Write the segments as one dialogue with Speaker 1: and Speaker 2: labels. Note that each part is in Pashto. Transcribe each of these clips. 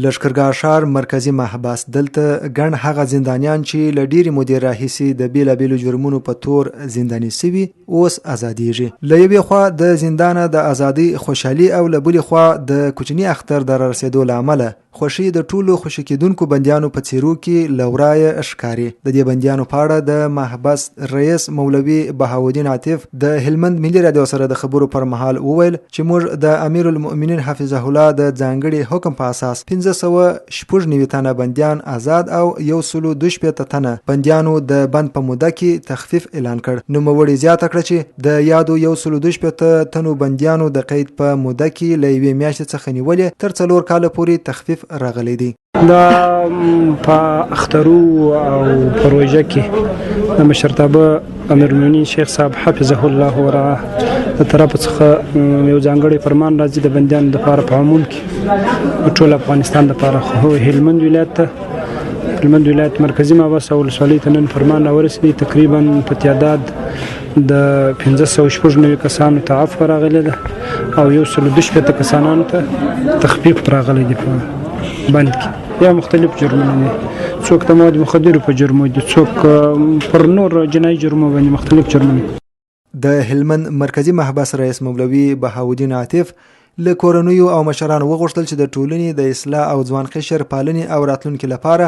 Speaker 1: لښکرګاه ښار مرکزی محبس دلته ګڼ هغه زندانیان چې له ډېرې مودې راهیسې د بېلابېلو جرمونو په تور زنداني سوي اوس ازادیږي. له یوې خوا د زندانه د ازادۍ خوشحالي او له بلې خوا د کوچني اختر د رارسېدو له امله خوښي د ټولو خوشي کېدونکو بندیانو په څېرو کې له ورایه ښکاري. د دې بندیانو په اړه د محبس رئیس مولوي بهاودین عاطف د هلمند ملي راډیو سره د خبرو پر مهال وویل چې موږ د امیر المؤمنین حفظه الله د ځانګړي حکم په اساس 1596 تنه بندیان آزاد او 112 تنه بندیانو د بند په موده کې تخفیف اعلان کړ. نوموړي زیاته کړه چې د یادو 112 تنو بندیانو د قید په موده کې له 1 میاشتې څخه نیولې تر 4 کاله پورې تخفیف راغلی دی.
Speaker 2: دا په اخترو او پروژه کې د مشرتابه امیر المؤمنین شیخ صاحب حفظه الله ورعاه د طرف څخه یو ځانګړی فرمان راځي د بندیانو لپاره په عموم کې ټول افغانستان لپاره خو هلمند ولایت مرکزی محبس او ولسوالۍ ته نن فرمان راورسېدی. تقریبا په تعداد د 1596 کسانو ته عفو راغلی ده او 112 کسانو ته تخفیف راغلی دی په بند کې. یا مختلف جرمونه دي، څوک د مواد مخدرو په جرمو دي، څوک پر نور جنایي جرمو باندې مختلف جرمونه.
Speaker 1: د هلمند مرکزی محبس رئیس مولوي بهاودین عاطف له کورنیو او مشرانو وغوښتل چې د ټولنې د اصلاح او ځوان قشر پالنې او راتلونکي لپاره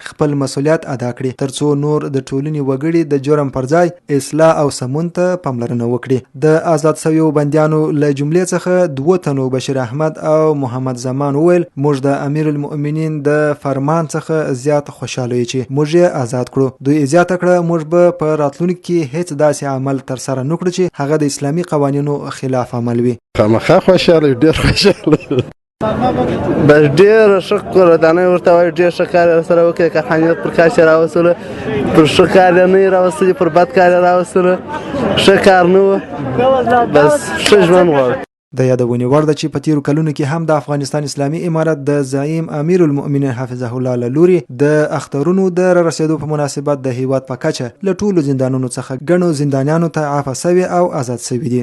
Speaker 1: خپل مسؤلیت ادا کړي ترڅو نور د ټولنې وګړي د جرم پر ځای اصلاح او سمون ته پاملرنه وکړي. د آزاد شویو بندیانو له جملې څخه 2 تنو بشیر احمد او محمد زمان وویل موږ د امیر المؤمنین د فرمان څخه زیات خوشاله یو چې موږ یې آزاد کړو. دوی زیاته کړه موږ به په راتلونکي کې هیڅ داسې عمل تر سره نه کړو چې هغه د اسلامي قوانینو خلاف عمل وي.
Speaker 3: خامخا خوشاله ډېر خوشاله بس ډېر ښه قدردانۍ ورته وایي. ډېر ښه کار یې سره وکړی، کارخانې پر کار چې راوستلو پر ښه کار یې نه یې راوستلي، پر بد کار یې راوستلو. ښه کار نه و، بس ښه ژوند غواړو.
Speaker 1: د یادونې وړ ده چې په تیرو کلونو کې هم د افغانستان اسلامي امارت د زعیم امیر المؤمنین حفظه الله له لوري د اخترونو د رارسېدو په مناسبت د هیواد په کچه له ټولو زندانونو څخه ګڼو زندانیانو ته عفو سوي او آزاد سوي دي.